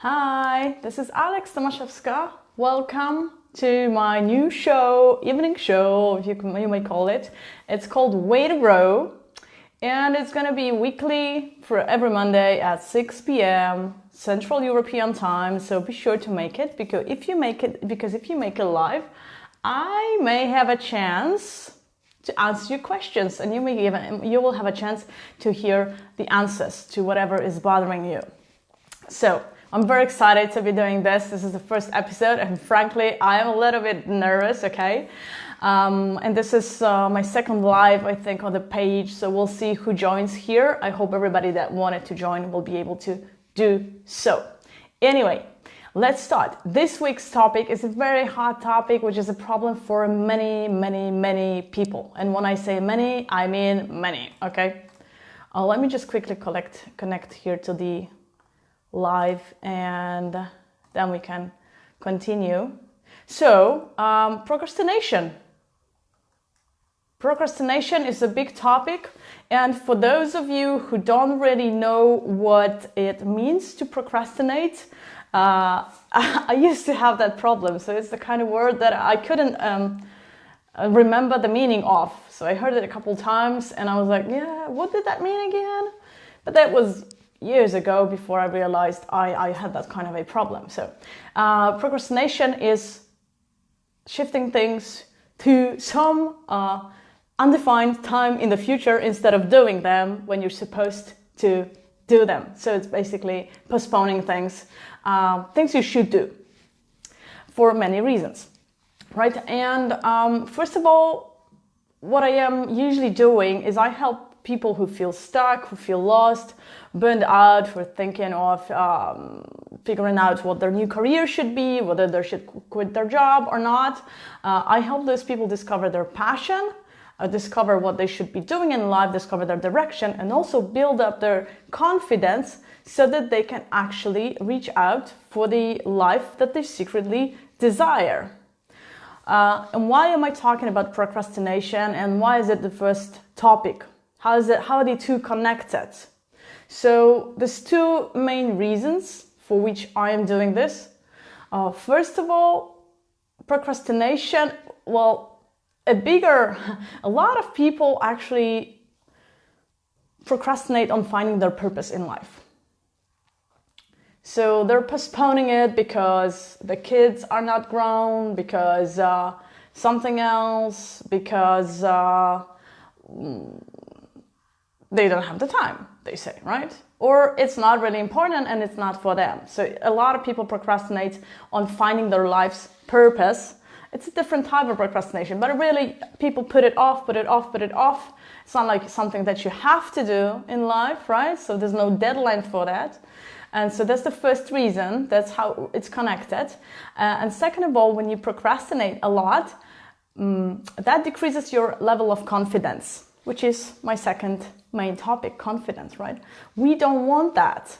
Hi, this is Alex Tomaszewska. Welcome to my new show, evening show, you may call it. It's called Way to Grow, and it's going to be weekly for every Monday at 6 p.m. Central European Time. So be sure to make it, because if you make it live, I may have a chance to answer your questions, and you will have a chance to hear the answers to whatever is bothering you. So I'm very excited to be doing this. This is the first episode, and frankly, I am a little bit nervous, okay? And this is my second live, I think, on the page, so we'll see who joins here. I hope everybody that wanted to join will be able to do so. Anyway, let's start. This week's topic is a very hot topic, which is a problem for many people. And when I say many, I mean many, okay? Let me just quickly connect here to the live, and then we can continue. So, procrastination. Procrastination is a big topic, and for those of you who don't really know what it means to procrastinate, I used to have that problem. So it's the kind of word that I couldn't remember the meaning of. So I heard it a couple times, and I was like, yeah, what did that mean again? But that was years ago, before I realized I had that kind of a problem. So procrastination is shifting things to some undefined time in the future instead of doing them when you're supposed to do them. So it's basically postponing things, things you should do for many reasons, right? And first of all, what I am usually doing is I help people who feel stuck, who feel lost, burned out, for thinking of figuring out what their new career should be, whether they should quit their job or not. I help those people discover their passion, discover what they should be doing in life, discover their direction, and also build up their confidence so that they can actually reach out for the life that they secretly desire. And why am I talking about procrastination, and why is it the first topic? How are the two connected? So there's two main reasons for which I am doing this. First of all, procrastination, a lot of people actually procrastinate on finding their purpose in life. So they're postponing it because the kids are not grown, because something else, because they don't have the time, they say, right? Or it's not really important and it's not for them. So a lot of people procrastinate on finding their life's purpose. It's a different type of procrastination, but really people put it off. It's not like something that you have to do in life, right? So there's no deadline for that. And so that's the first reason. That's how it's connected. And second of all, when you procrastinate a lot, that decreases your level of confidence, which is my second main topic, confidence, right? We don't want that.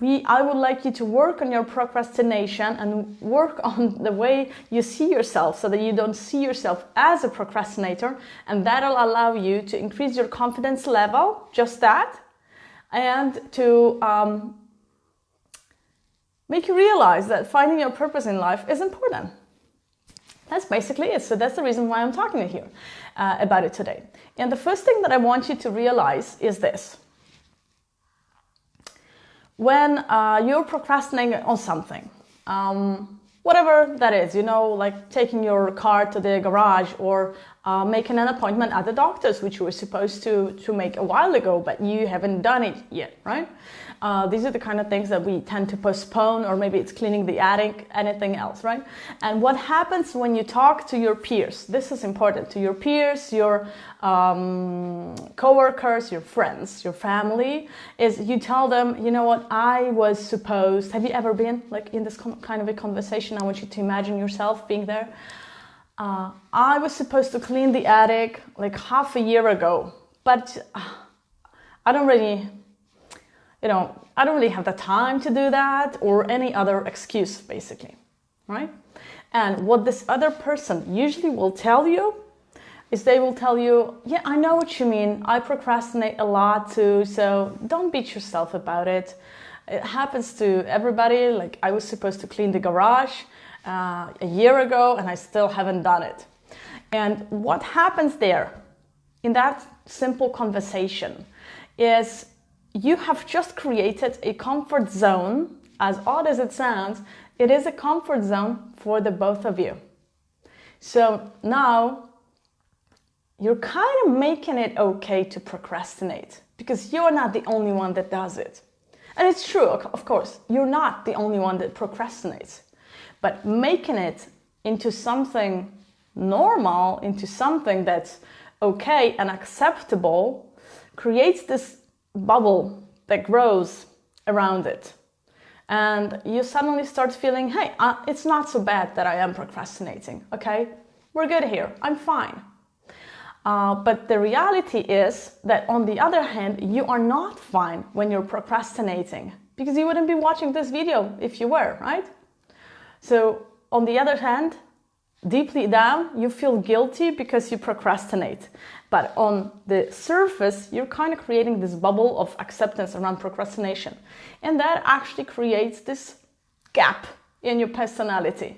I would like you to work on your procrastination and work on the way you see yourself, so that you don't see yourself as a procrastinator, and that'll allow you to increase your confidence level, just that, and to make you realize that finding your purpose in life is important. That's basically it. So that's the reason why I'm talking to you here about it today. And the first thing that I want you to realize is this. When you're procrastinating on something, whatever that is, like taking your car to the garage, or making an appointment at the doctor's, which you were supposed to make a while ago, but you haven't done it yet, right? These are the kind of things that we tend to postpone, or maybe it's cleaning the attic, anything else, right? And what happens when you talk to your peers, this is important, to your peers, your co-workers, your friends, your family, is you tell them, you know what, I was supposed, have you ever been like in this kind of a conversation? I want you to imagine yourself being there. I was supposed to clean the attic like half a year ago, but I don't really have the time to do that, or any other excuse, basically, right? And what this other person usually will tell you is they will tell you, yeah, I know what you mean. I procrastinate a lot too, so don't beat yourself about it. It happens to everybody. Like, I was supposed to clean the garage a year ago and I still haven't done it. And what happens there in that simple conversation is you have just created a comfort zone. As odd as it sounds, it is a comfort zone for the both of you. So now you're kind of making it okay to procrastinate because you're not the only one that does it. And it's true, of course, you're not the only one that procrastinates. But making it into something normal, into something that's okay and acceptable, creates this bubble that grows around it. And you suddenly start feeling, hey, it's not so bad that I am procrastinating, okay? We're good here, I'm fine. But the reality is that on the other hand, you are not fine when you're procrastinating because you wouldn't be watching this video if you were, right? So on the other hand, deeply down, you feel guilty because you procrastinate. But on the surface, you're kind of creating this bubble of acceptance around procrastination. And that actually creates this gap in your personality,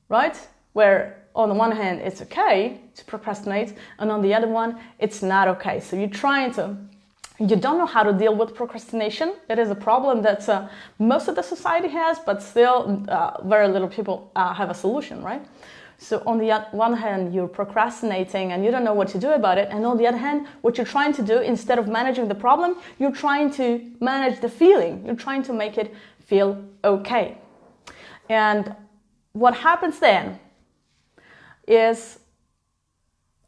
right? Where on the one hand, it's okay to procrastinate, and on the other one, it's not okay. So you don't know how to deal with procrastination. It is a problem that most of the society has, but still very little people have a solution, right? So on the one hand, you're procrastinating and you don't know what to do about it. And on the other hand, what you're trying to do, instead of managing the problem, you're trying to manage the feeling. You're trying to make it feel okay. And what happens then is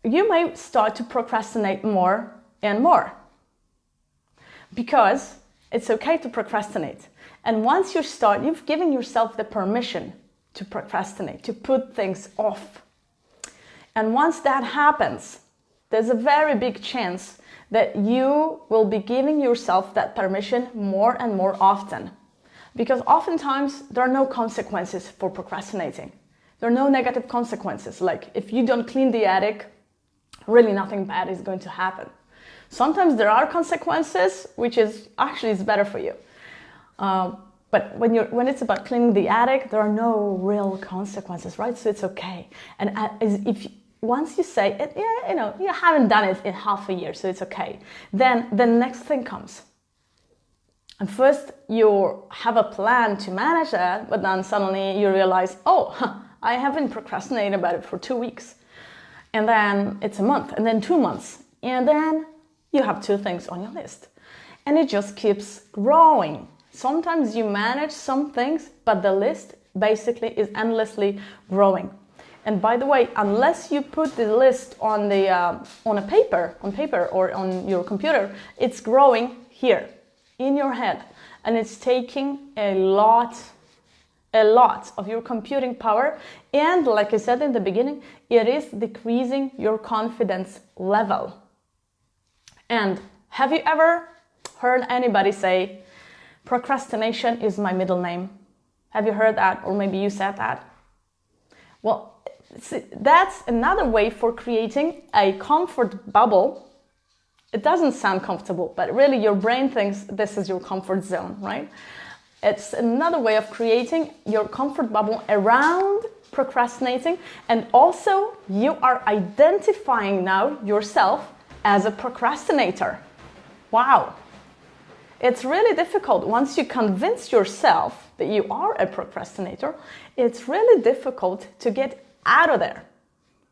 you may start to procrastinate more and more because it's okay to procrastinate. And once you start, you've given yourself the permission to procrastinate, to put things off. And once that happens, there's a very big chance that you will be giving yourself that permission more and more often. Because oftentimes there are no consequences for procrastinating. There are no negative consequences. Like if you don't clean the attic, really nothing bad is going to happen. Sometimes there are consequences, which is actually is better for you. But when it's about cleaning the attic, there are no real consequences, right? So it's okay. And once you say, you haven't done it in half a year, so it's okay. Then the next thing comes. And first you have a plan to manage that, but then suddenly you realize, I have been procrastinating about it for 2 weeks. And then it's a month, and then 2 months. And then you have 2 things on your list. And it just keeps growing. Sometimes you manage some things, but the list basically is endlessly growing. And by the way, unless you put the list on paper or on your computer, it's growing here in your head, and it's taking a lot of your computing power. And like I said in the beginning, it is decreasing your confidence level. And have you ever heard anybody say, procrastination is my middle name? Have you heard that? Or maybe you said that? Well, that's another way for creating a comfort bubble. It doesn't sound comfortable, but really your brain thinks this is your comfort zone, right? It's another way of creating your comfort bubble around procrastinating. And also you are identifying now yourself as a procrastinator. Wow. It's really difficult. Once you convince yourself that you are a procrastinator, it's really difficult to get out of there,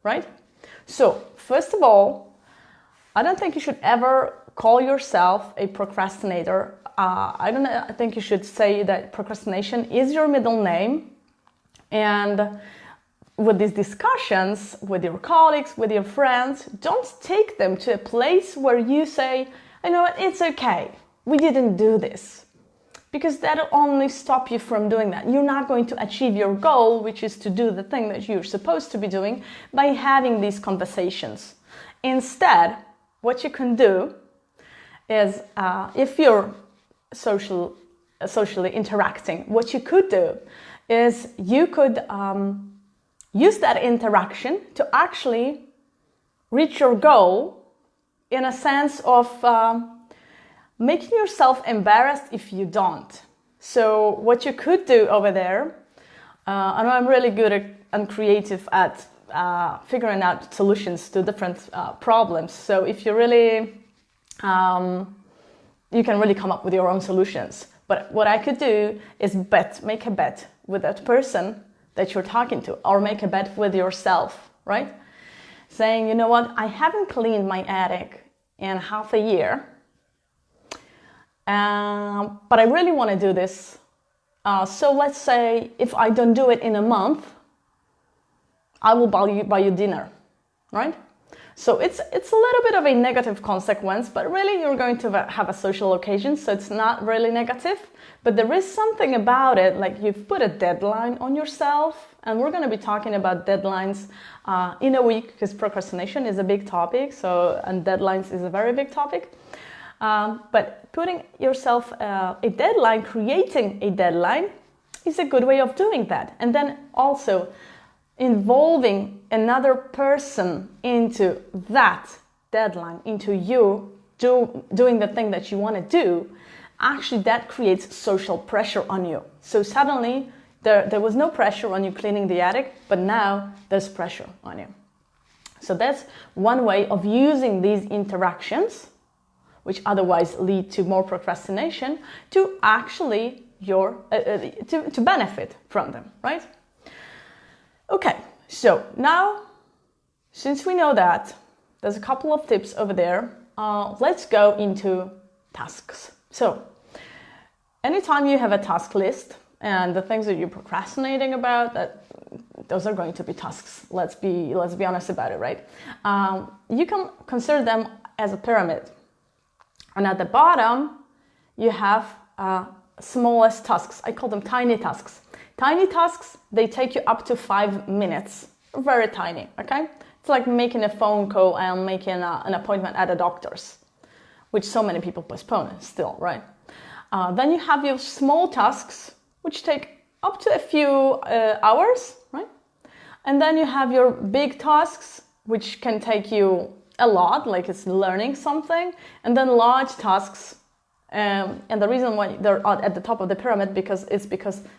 right? So, first of all, I don't think you should ever call yourself a procrastinator. I think you should say that procrastination is your middle name. And with these discussions with your colleagues, with your friends, don't take them to a place where you say, you know what, it's okay. We didn't do this, because that'll only stop you from doing that. You're not going to achieve your goal, which is to do the thing that you're supposed to be doing, by having these conversations. Instead, what you can do is, if you're socially interacting, what you could do is you could use that interaction to actually reach your goal in a sense of making yourself embarrassed if you don't. So what you could do over there, I know I'm really good at, and creative at figuring out solutions to different problems. So if you really, you can really come up with your own solutions. But what I could do is make a bet with that person that you're talking to, or make a bet with yourself, right? Saying, you know what, I haven't cleaned my attic in half a year, but I really want to do this. So let's say if I don't do it in a month, I will buy you dinner, right? So it's a little bit of a negative consequence, but really you're going to have a social occasion, so it's not really negative. But there is something about it, like you've put a deadline on yourself, and we're going to be talking about deadlines in a week, because procrastination is a big topic, and deadlines is a very big topic. But putting yourself a deadline, creating a deadline, is a good way of doing that. And then also involving another person into that deadline, into you doing the thing that you want to do, actually that creates social pressure on you. So suddenly there was no pressure on you cleaning the attic, but now there's pressure on you. So that's one way of using these interactions, which otherwise lead to more procrastination, to actually to benefit from them, right? Okay, so now, since we know that, there's a couple of tips over there. Let's go into tasks. So, anytime you have a task list and the things that you're procrastinating about, those are going to be tasks. Let's be honest about it, right? You can consider them as a pyramid, and at the bottom you have smallest tasks. I call them tiny tasks. Tiny tasks, they take you up to 5 minutes. Very tiny, okay? It's like making a phone call and making an appointment at a doctor's, which so many people postpone still, right? Then you have your small tasks, which take up to a few hours, right? And then you have your big tasks, which can take you a lot, like it's learning something. And then large tasks, and the reason why they're at the top of the pyramid because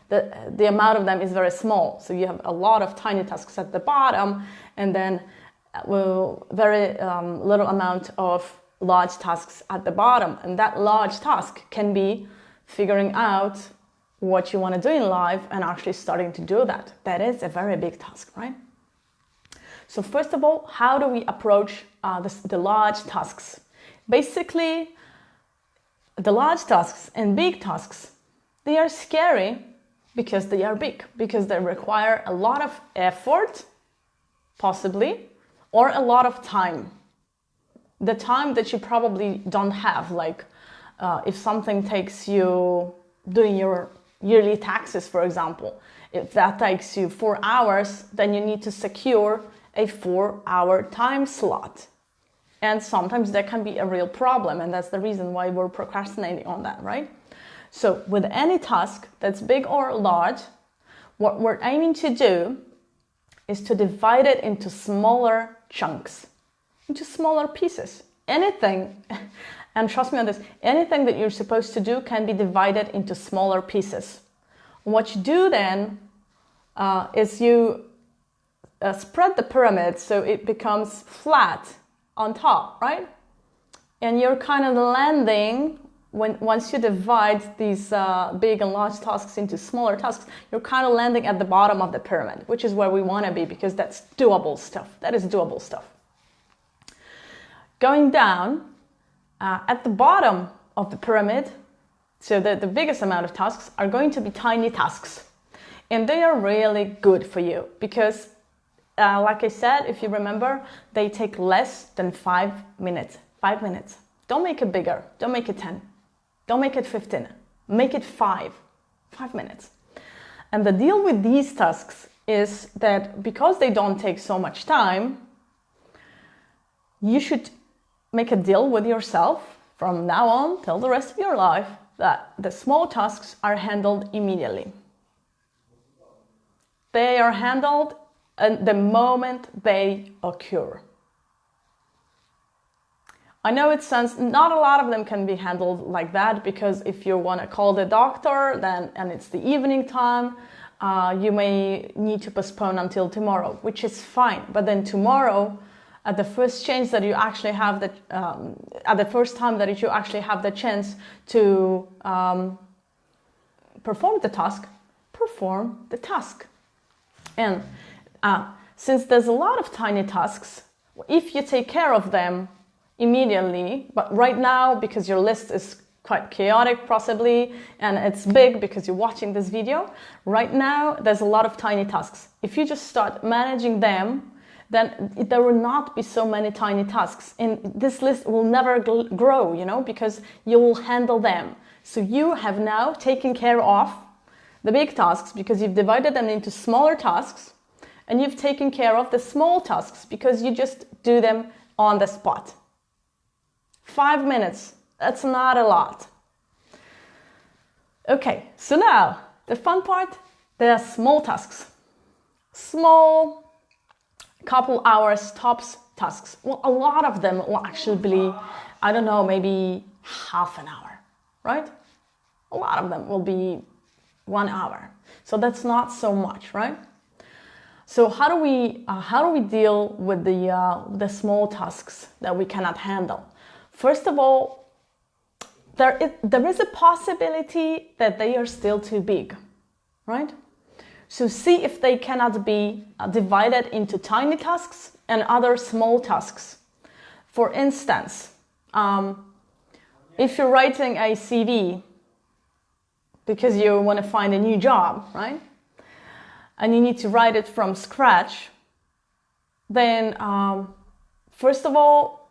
the amount of them is very small. So you have a lot of tiny tasks at the bottom, and then very little amount of large tasks at the bottom. And that large task can be figuring out what you want to do in life and actually starting to do that. That is a very big task, right? So first of all, how do we approach the large tasks? Basically, the large tasks and big tasks, they are scary because they are big, because they require a lot of effort, possibly, or a lot of time. The time that you probably don't have, like if something takes you doing your yearly taxes, for example, if that takes you 4 hours, then you need to secure a 4-hour time slot. And sometimes that can be a real problem, and that's the reason why we're procrastinating on that, right? So with any task that's big or large, what we're aiming to do is to divide it into smaller chunks, into smaller pieces. Anything, and trust me on this, anything that you're supposed to do can be divided into smaller pieces. What you do then is you spread the pyramid so it becomes flat on top, right? And you're kind of landing, once you divide these big and large tasks into smaller tasks, you're kind of landing at the bottom of the pyramid, which is where we want to be, because that's doable stuff. That is doable stuff. Going down, at the bottom of the pyramid, so the biggest amount of tasks are going to be tiny tasks. And they are really good for you because like I said, if you remember, they take less than 5 minutes. 5 minutes. Don't make it bigger. Don't make it 10. Don't make it 15. Make it 5. 5 minutes. And the deal with these tasks is that because they don't take so much time, you should make a deal with yourself from now on till the rest of your life that the small tasks are handled immediately. They are handled the moment they occur. I know it sounds, not a lot of them can be handled like that, because if you want to call the doctor then, and it's the evening time, you may need to postpone until tomorrow, which is fine. But then tomorrow, at the first chance that you actually have the, at the first time that you actually have the chance to perform the task, perform the task. And since there's a lot of tiny tasks, if you take care of them immediately, but right now, because your list is quite chaotic possibly, and it's big because you're watching this video, right now there's a lot of tiny tasks. If you just start managing them, then there will not be so many tiny tasks, and this list will never grow, you know, because you will handle them. So you have now taken care of the big tasks because you've divided them into smaller tasks, and you've taken care of the small tasks because you just do them on the spot. 5 minutes, that's not a lot. Okay, so now the fun part, there are small tasks. Small, couple hours tops tasks. Well, a lot of them will actually be, I don't know, maybe half an hour, right? A lot of them will be 1 hour. So that's not so much, right? So how do we deal with the small tasks that we cannot handle? First of all, there is a possibility that they are still too big, right? So see if they cannot be divided into tiny tasks and other small tasks. For instance, if you're writing a CV because you want to find a new job, right? And you need to write it from scratch, then first of all,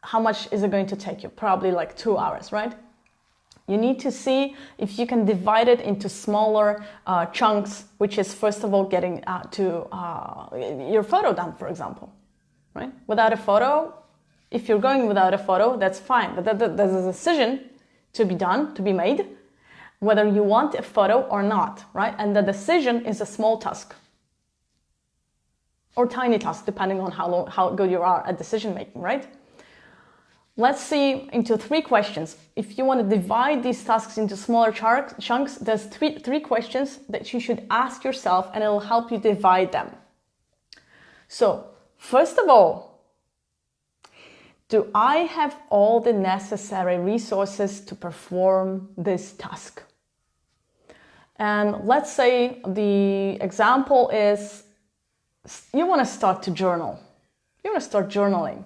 how much is it going to take you? Probably like 2 hours, right? You need to see if you can divide it into smaller chunks, which is first of all getting to your photo done, for example, right? Without a photo, if you're going without a photo, that's fine. But there's a decision to be done, to be made, whether you want a photo or not, right? And the decision is a small task or tiny task, depending on how good you are at decision making, right? Let's see into 3 questions. If you want to divide these tasks into smaller chunks, there's three questions that you should ask yourself, and it'll help you divide them. So, first of all, do I have all the necessary resources to perform this task? And let's say the example is you want to start to journal. You want to start journaling.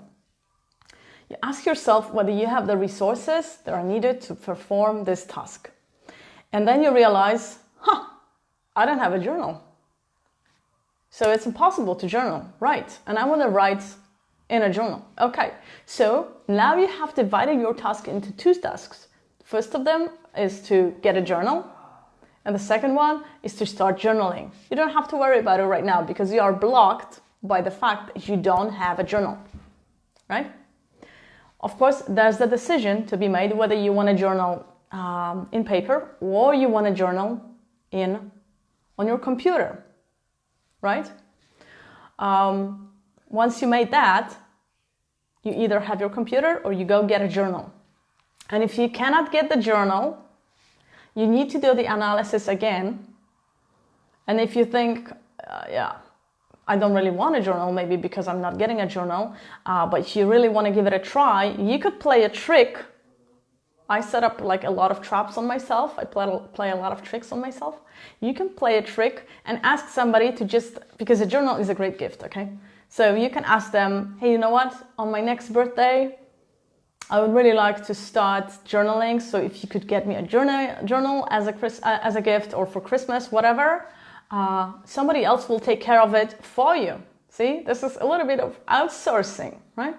You ask yourself whether you have the resources that are needed to perform this task. And then you realize, I don't have a journal. So it's impossible to journal, right? And I want to write in a journal. Okay, so now you have divided your task into 2 tasks. First of them is to get a journal. And the second one is to start journaling. You don't have to worry about it right now because you are blocked by the fact that you don't have a journal, right? Of course, there's the decision to be made whether you want to journal in paper or you want to journal on your computer, right? Once you made that, you either have your computer or you go get a journal. And if you cannot get the journal, you need to do the analysis again. And if you think, I don't really want a journal, maybe because I'm not getting a journal, but you really want to give it a try, you could play a trick. I set up like a lot of traps on myself. I play a lot of tricks on myself. You can play a trick and ask somebody to just, because a journal is a great gift, okay? So you can ask them, hey, you know what? On my next birthday, I would really like to start journaling. So if you could get me a journal as a gift, or for Christmas, whatever, somebody else will take care of it for you. See, this is a little bit of outsourcing, right?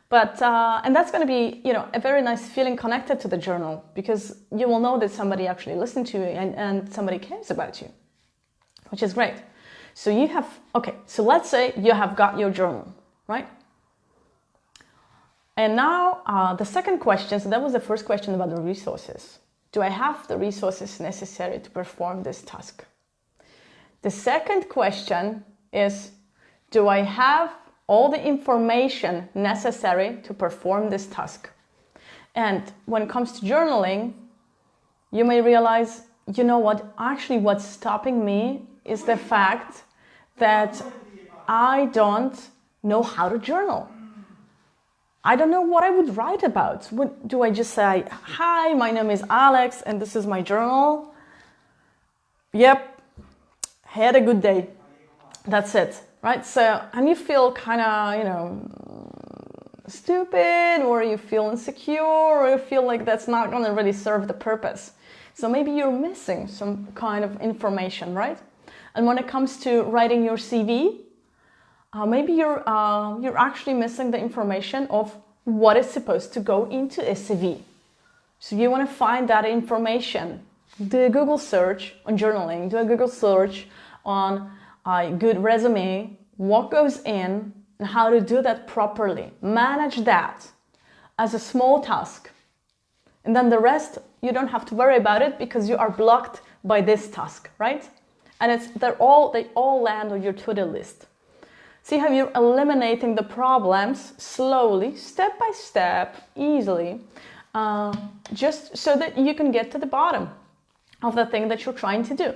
But and that's going to be, a very nice feeling connected to the journal, because you will know that somebody actually listened to you and somebody cares about you, which is great. So so let's say you have got your journal, right? And now the second question, so that was the first question about the resources. Do I have the resources necessary to perform this task? The second question is, do I have all the information necessary to perform this task. And when it comes to journaling, you may realize, you know what, actually what's stopping me is the fact that I don't know how to journal. I don't know what I would write about. Do I just say, hi, my name is Alex and this is my journal? Yep, had a good day. That's it, right? So, and you feel kind of, stupid, or you feel insecure, or you feel like that's not going to really serve the purpose. So maybe you're missing some kind of information, right? And when it comes to writing your CV, maybe you're actually missing the information of what is supposed to go into a CV. So you want to find that information. Do a Google search on journaling. Do a Google search on a good resume, what goes in, and how to do that properly. Manage that as a small task. And then the rest, you don't have to worry about it because you are blocked by this task, right? And they all land on your to-do list. See how you're eliminating the problems slowly, step by step, easily, just so that you can get to the bottom of the thing that you're trying to do.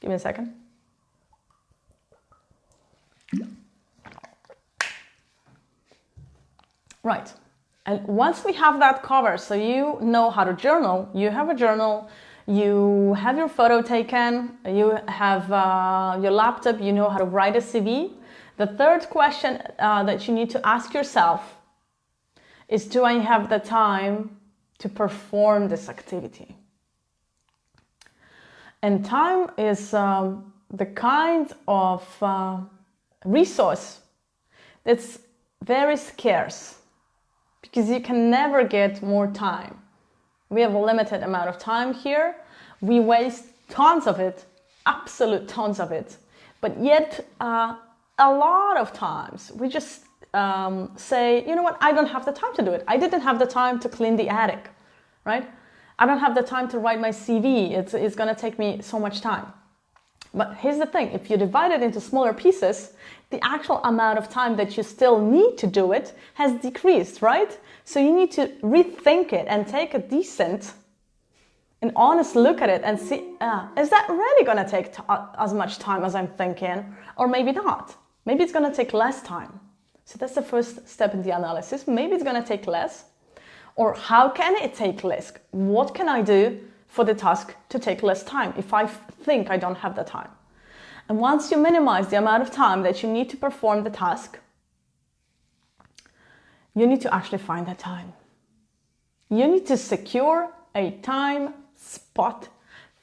Give me a second. Right. And once we have that covered, so you know how to journal, you have a journal, you have your photo taken, you have your laptop, you know how to write a CV. The third question that you need to ask yourself is, do I have the time to perform this activity? And time is the kind of resource that's very scarce, because you can never get more time. We have a limited amount of time here. We waste tons of it, absolute tons of it. But yet, a lot of times, we just say, you know what, I don't have the time to do it. I didn't have the time to clean the attic, right? I don't have the time to write my CV. It's going to take me so much time. But here's the thing, if you divide it into smaller pieces, the actual amount of time that you still need to do it has decreased, right? So you need to rethink it and take a decent and honest look at it and see, is that really going to take as much time as I'm thinking? Or maybe not. Maybe it's going to take less time. So that's the first step in the analysis. Maybe it's going to take less. Or how can it take less? What can I do for the task to take less time if I think I don't have the time? And once you minimize the amount of time that you need to perform the task, you need to actually find that time. You need to secure a time spot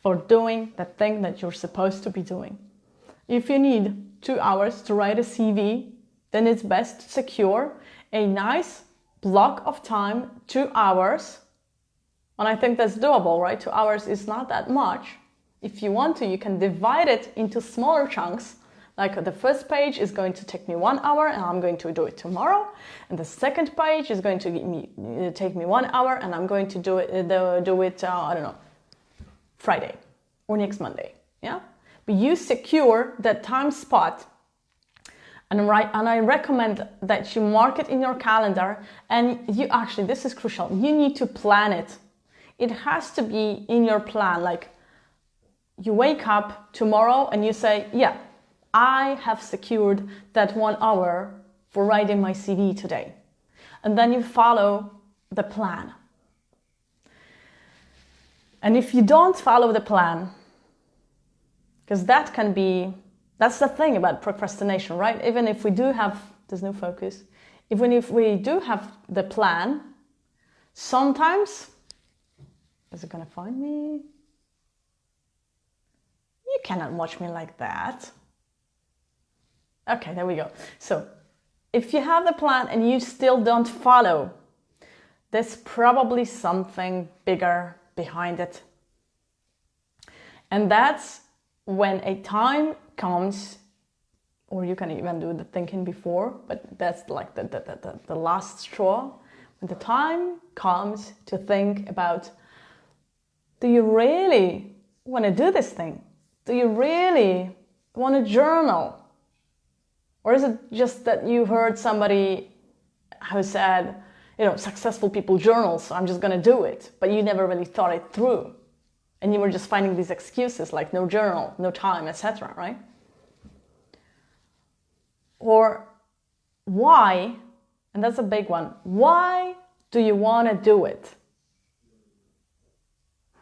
for doing the thing that you're supposed to be doing. If you need 2 hours to write a CV, then it's best to secure a nice block of time, 2 hours. And I think that's doable, right? 2 hours is not that much. If you want to, you can divide it into smaller chunks. Like the first page is going to take me 1 hour and I'm going to do it tomorrow. And the second page is going to take me 1 hour and I'm going to do it, I don't know, Friday or next Monday. Yeah? But you secure that time spot. And I recommend that you mark it in your calendar, and you actually, this is crucial, you need to plan it. It has to be in your plan. Like you wake up tomorrow and you say, yeah, I have secured that 1 hour for writing my CV today. And then you follow the plan. And if you don't follow the plan, because that's the thing about procrastination, right? Even if we do have, there's no focus, even if we do have the plan, sometimes, is it gonna find me? You cannot watch me like that. Okay, there we go. So, if you have the plan and you still don't follow, there's probably something bigger behind it. And that's when a time comes, or you can even do the thinking before, but that's like the last straw. When the time comes to think about, do you really want to do this thing? Do you really want to journal? Or is it just that you heard somebody who said, successful people journal, so I'm just going to do it, but you never really thought it through. And you were just finding these excuses like no journal, no time, etc., right? Or why, and that's a big one, why do you want to do it?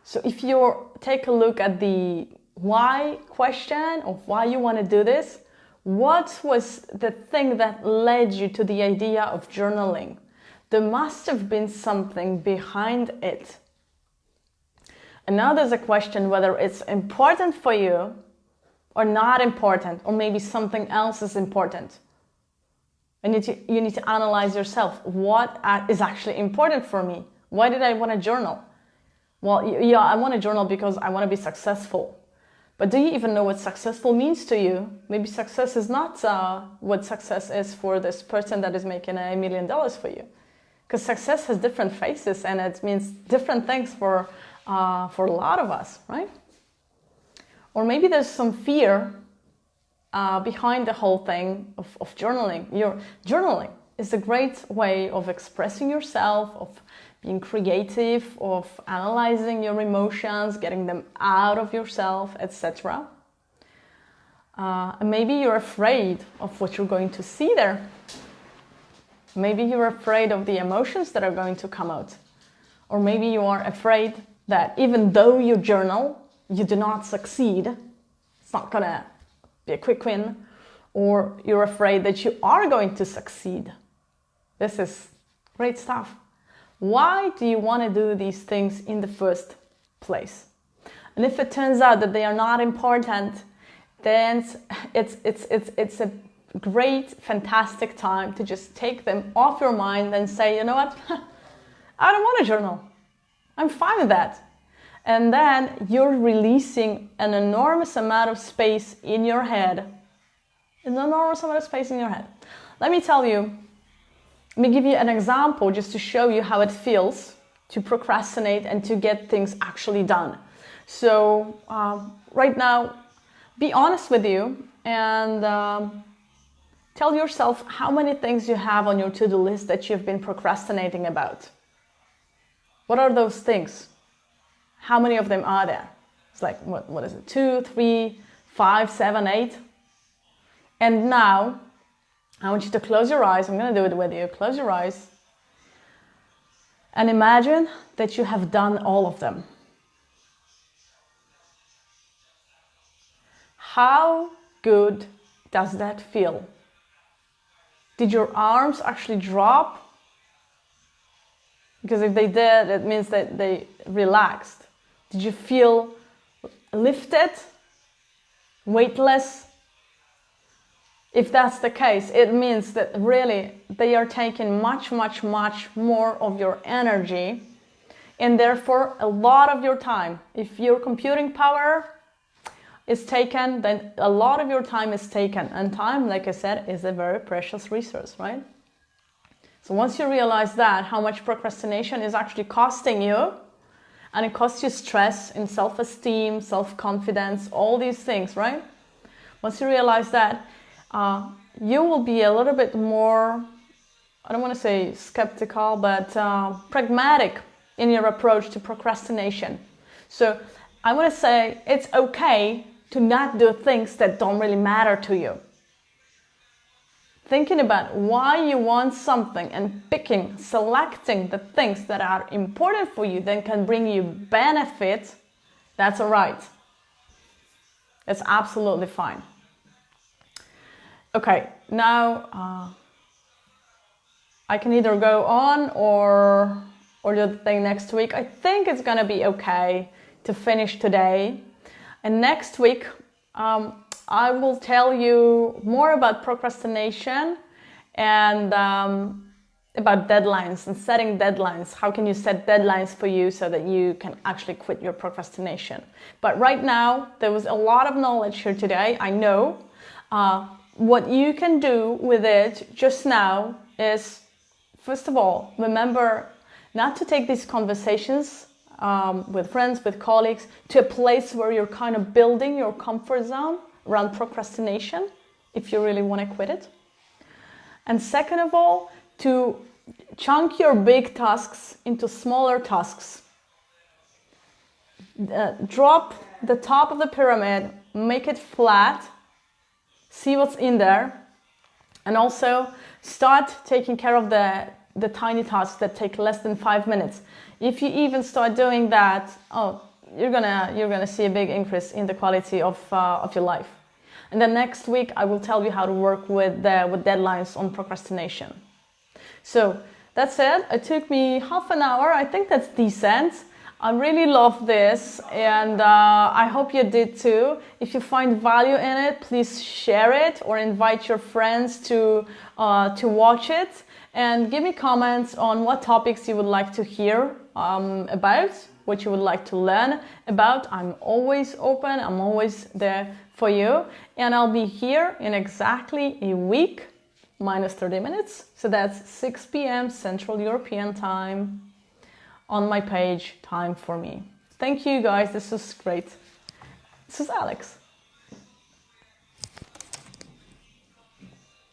So if you take a look at the why question of why you want to do this, what was the thing that led you to the idea of journaling? There must have been something behind it. And now there's a question whether it's important for you or not important, or maybe something else is important. You need to analyze yourself. What is actually important for me? Why did I want to journal? Well, yeah, I want to journal because I want to be successful. But do you even know what successful means to you? Maybe success is not what success is for this person that is making $1 million for you. Because success has different faces and it means different things for a lot of us, right? Or maybe there's some fear behind the whole thing of journaling. Journaling is a great way of expressing yourself, of being creative, of analyzing your emotions, getting them out of yourself, etc. And maybe you're afraid of what you're going to see there. Maybe you're afraid of the emotions that are going to come out. Or maybe you are afraid that even though you journal, you do not succeed. It's not going to be a quick win. Or you're afraid that you are going to succeed. This is great stuff. Why do you want to do these things in the first place? And if it turns out that they are not important, then it's a great, fantastic time to just take them off your mind and say, you know what, I don't want to journal. I'm fine with that. And then you're releasing an enormous amount of space in your head. Let me tell you, let me give you an example just to show you how it feels to procrastinate and to get things actually done. So right now, be honest with you and tell yourself how many things you have on your to-do list that you've been procrastinating about. What are those things? How many of them are there? It's like, what is it? 2, 3, 5, 7, 8? And now, I want you to close your eyes. I'm going to do it with you. Close your eyes. And imagine that you have done all of them. How good does that feel? Did your arms actually drop? Because if they did, it means that they relaxed. Did you feel lifted? Weightless? If that's the case, it means that really they are taking much, much, much more of your energy and therefore a lot of your time. If your computing power is taken, then a lot of your time is taken. And time, like I said, is a very precious resource, right? So once you realize that, how much procrastination is actually costing you, and it costs you stress in self-esteem, self-confidence, all these things, right? Once you realize that, you will be a little bit more, I don't want to say skeptical, but pragmatic in your approach to procrastination. So I want to say it's okay to not do things that don't really matter to you. Thinking about why you want something and selecting the things that are important for you that can bring you benefit, that's all right. It's absolutely fine. Okay, now I can either go on or do the thing next week. I think it's gonna be okay to finish today. And next week, I will tell you more about procrastination and about deadlines and setting deadlines. How can you set deadlines for you so that you can actually quit your procrastination? But right now, there was a lot of knowledge here today. I know. What you can do with it just now is, first of all, remember not to take these conversations with friends, with colleagues, to a place where you're kind of building your comfort zone around procrastination. if you really want to quit it. And second of all, to chunk your big tasks into smaller tasks. Drop the top of the pyramid, make it flat, see what's in there, and also start taking care of the tiny tasks that take less than 5 minutes. If you even start doing that, you're gonna see a big increase in the quality of your life. And then next week I will tell you how to work with deadlines on procrastination. So that's it. It took me half an hour. I think that's decent. I really love this, and I hope you did too. If you find value in it, please share it or invite your friends to watch it, and give me comments on what topics you would like to hear about, what you would like to learn about. I'm always open. I'm always there for you, and I'll be here in exactly a week, minus 30 minutes. So that's 6 p.m. Central European time. On my page, Time for Me. Thank you guys, this was great. This is Alex.